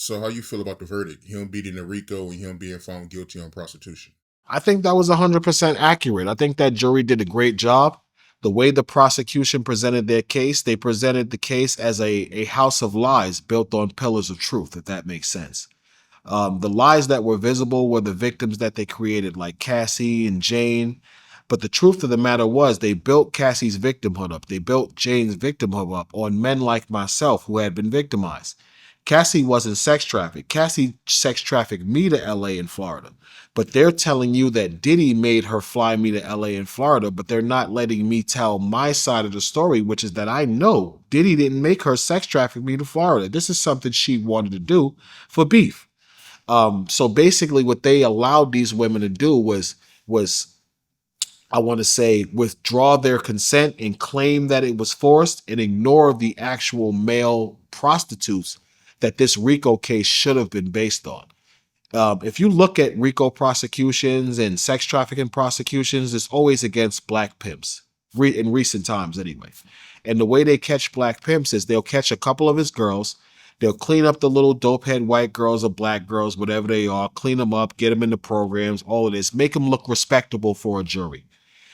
So how you feel about the verdict? Him beating the RICO and him being found guilty on prostitution. I think that was 100% accurate. I think that jury did a great job. The way the prosecution presented their case, they presented the case as a house of lies built on pillars of truth, if that makes sense. The lies that were visible were the victims that they created, like Cassie and Jane. But the truth of the matter was, they built Cassie's victimhood up. They built Jane's victimhood up on men like myself who had been victimized. Cassie wasn't sex trafficked. Cassie sex trafficked me to LA and Florida. But they're telling you that Diddy made her fly me to LA and Florida, but they're not letting me tell my side of the story, which is that I know Diddy didn't make her sex traffic me to Florida. This is something she wanted to do for beef. So basically, what they allowed these women to do was I want to say withdraw their consent and claim that it was forced and ignore the actual male prostitutes that this RICO case should have been based on. If you look at RICO prosecutions and sex trafficking prosecutions, it's always against black pimps in recent times anyway. And the way they catch black pimps is they'll catch a couple of his girls. They'll clean up the little dopehead white girls or black girls, whatever they are, clean them up, get them into programs, all of this, make them look respectable for a jury.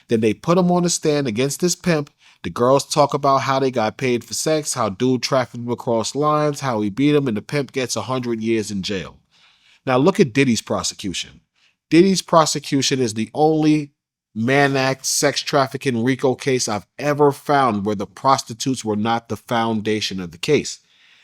Then they put them on the stand against this pimp. The girls talk about how they got paid for sex, how dude trafficked them across lines, how he beat them, and the pimp gets 100 years in jail. Now look at Diddy's prosecution. Diddy's prosecution is the only Mann Act sex trafficking RICO case I've ever found where the prostitutes were not the foundation of the case.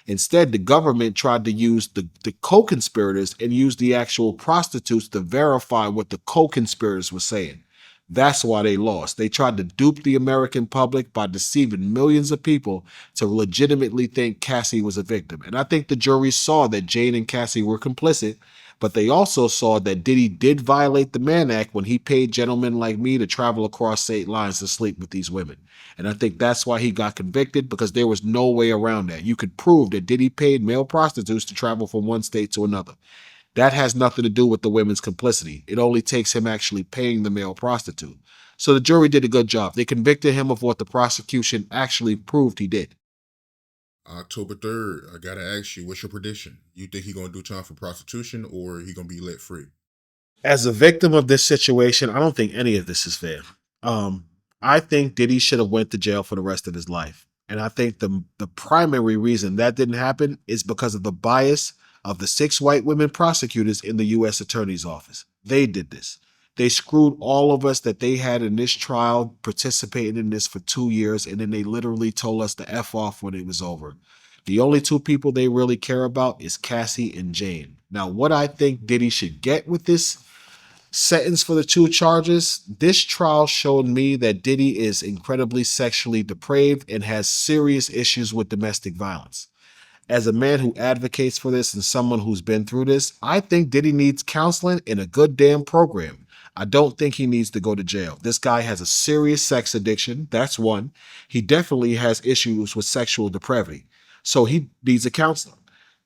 Instead, the government tried to use the co-conspirators and use the actual prostitutes to verify what the co-conspirators were saying. That's why they lost. They tried to dupe the American public by deceiving millions of people to legitimately think Cassie was a victim. And I think the jury saw that Jane and Cassie were complicit, but they also saw that Diddy did violate the Mann Act when he paid gentlemen like me to travel across state lines to sleep with these women. And I think that's why he got convicted, because there was no way around that. You could prove that Diddy paid male prostitutes to travel from one state to another. That has nothing to do with the women's complicity. It only takes him actually paying the male prostitute. So the jury did a good job. They convicted him of what the prosecution actually proved he did. October 3rd, I gotta ask you, what's your prediction? You think he gonna do time for prostitution or he gonna be let free? As a victim of this situation, I don't think any of this is fair. I think Diddy should have went to jail for the rest of his life. And I think the primary reason that didn't happen is because of the bias of the 6 white women prosecutors in the U.S. Attorney's Office. They did this. They screwed all of us that they had in this trial participating in this for 2 years, and then they literally told us to F off when it was over. The only 2 people they really care about is Cassie and Jane. Now, what I think Diddy should get with this sentence for the 2 charges, this trial showed me that Diddy is incredibly sexually depraved and has serious issues with domestic violence. As a man who advocates for this and someone who's been through this, I think Diddy needs counseling and a good damn program. I don't think he needs to go to jail. This guy has a serious sex addiction. That's one. He definitely has issues with sexual depravity. So he needs a counselor.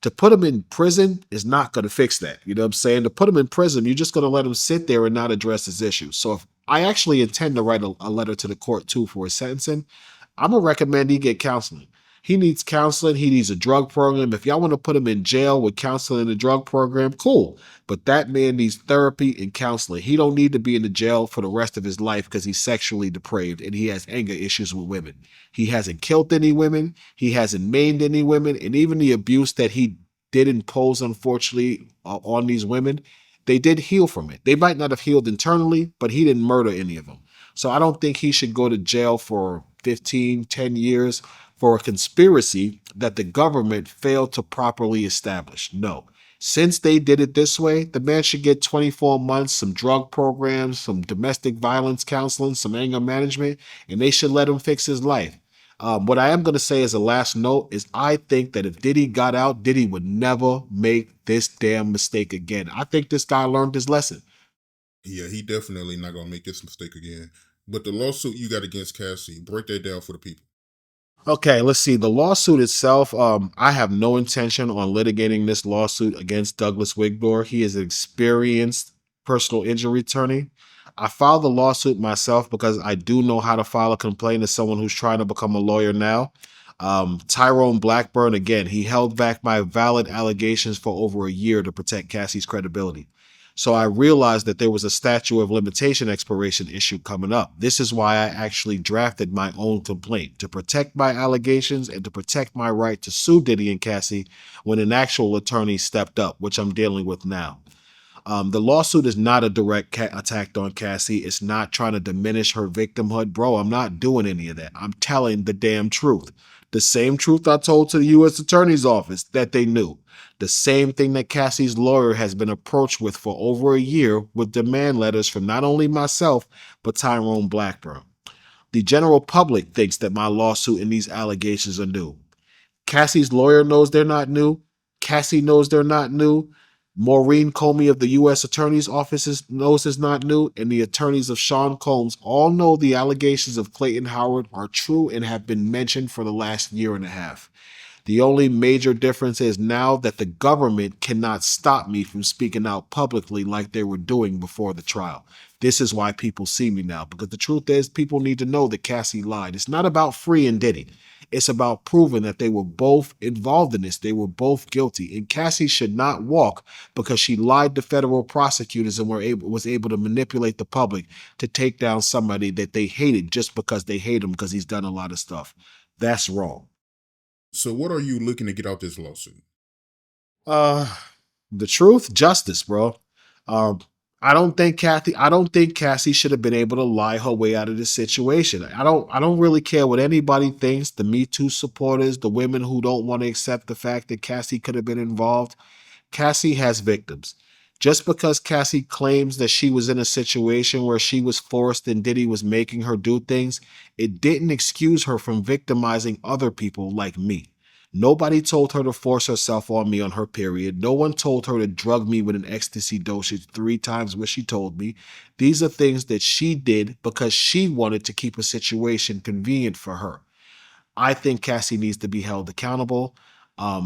To put him in prison is not going to fix that. You know what I'm saying? To put him in prison, you're just going to let him sit there and not address his issues. So if I actually intend to write a letter to the court too for his sentencing, I'm going to recommend he get counseling. He needs counseling. He needs a drug program. If y'all want to put him in jail with counseling and a drug program, cool. But that man needs therapy and counseling. He don't need to be in the jail for the rest of his life because he's sexually depraved and he has anger issues with women. He hasn't killed any women. He hasn't maimed any women. And even the abuse that he did impose, unfortunately, on these women, they did heal from it. They might not have healed internally, but he didn't murder any of them. So I don't think he should go to jail for 15, 10 years for a conspiracy that the government failed to properly establish. No. Since they did it this way, the man should get 24 months, some drug programs, some domestic violence counseling, some anger management, and they should let him fix his life. What I am going to say as a last note is I think that if Diddy got out, Diddy would never make this damn mistake again. I think this guy learned his lesson. Yeah, he definitely not gonna make this mistake again. But the lawsuit you got against Cassie, break that down for the people. Okay, let's see. The lawsuit itself, I have no intention on litigating this lawsuit against Douglas Wigdor. He is an experienced personal injury attorney. I filed the lawsuit myself because I do know how to file a complaint as someone who's trying to become a lawyer now. Tyrone Blackburn, again, he held back my valid allegations for over a year to protect Cassie's credibility. So I realized that there was a statute of limitation expiration issue coming up. This is why I actually drafted my own complaint to protect my allegations and to protect my right to sue Diddy and Cassie when an actual attorney stepped up, which I'm dealing with now. The lawsuit is not a direct attack on Cassie. It's not trying to diminish her victimhood. Bro, I'm not doing any of that. I'm telling the damn truth. The same truth I told to the U.S. Attorney's Office that they knew. The same thing that Cassie's lawyer has been approached with for over a year with demand letters from not only myself, but Tyrone Blackburn. The general public thinks that my lawsuit and these allegations are new. Cassie's lawyer knows they're not new. Cassie knows they're not new. Maureen Comey of the U.S. Attorney's Office knows it's not new. And the attorneys of Sean Combs all know the allegations of Clayton Howard are true and have been mentioned for the last year and a half. The only major difference is now that the government cannot stop me from speaking out publicly like they were doing before the trial. This is why people see me now, because the truth is people need to know that Cassie lied. It's not about freeing Diddy. It's about proving that they were both involved in this. They were both guilty. And Cassie should not walk because she lied to federal prosecutors and was able to manipulate the public to take down somebody that they hated just because they hate him because he's done a lot of stuff. That's wrong. So what are you looking to get out this lawsuit? Uh, the truth, justice, bro. Um, I don't think Cassie should have been able to lie her way out of this situation. I don't really care what anybody thinks. The Me Too supporters, the women who don't want to accept the fact that Cassie could have been involved. Cassie has victims. Just because Cassie claims that she was in a situation where she was forced and Diddy was making her do things, it didn't excuse her from victimizing other people like me. Nobody told her to force herself on me on her period. No one told her to drug me with an ecstasy dosage 3 times what she told me. These are things that she did because she wanted to keep a situation convenient for her. I think Cassie needs to be held accountable.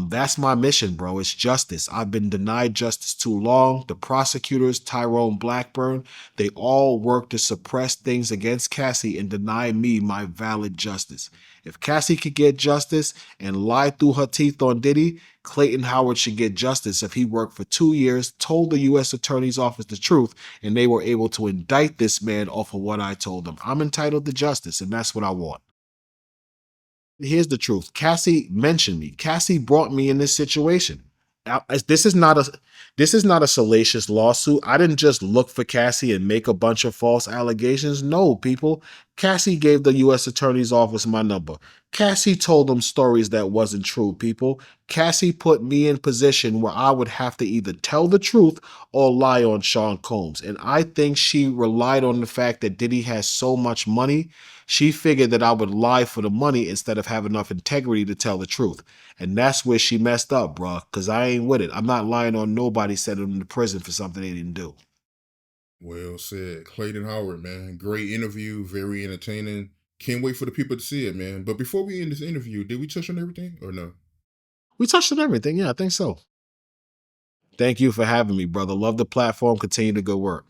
That's my mission, bro. It's justice. I've been denied justice too long. The prosecutors, Tyrone Blackburn, they all work to suppress things against Cassie and deny me my valid justice. If Cassie could get justice and lie through her teeth on Diddy, Clayton Howard should get justice if he worked for 2 years, told the U.S. Attorney's Office the truth, and they were able to indict this man off of what I told them. I'm entitled to justice, and that's what I want. Here's the truth. Cassie mentioned me. Cassie brought me in this situation. Now, this is not a salacious lawsuit. I didn't just look for Cassie and make a bunch of false allegations. No, people. Cassie gave the U.S. Attorney's Office my number. Cassie told them stories that wasn't true, people. Cassie put me in position where I would have to either tell the truth or lie on Sean Combs. And I think she relied on the fact that Diddy has so much money. She figured that I would lie for the money instead of have enough integrity to tell the truth. And that's where she messed up, bro, because I ain't with it. I'm not lying on nobody sending them to prison for something they didn't do. Well said. Clayton Howard, man. Great interview, very entertaining. Can't wait for the people to see it, man. But before we end this interview, did we touch on everything or no? We touched on everything. Yeah, I think so. Thank you for having me, brother. Love the platform. Continue the good work.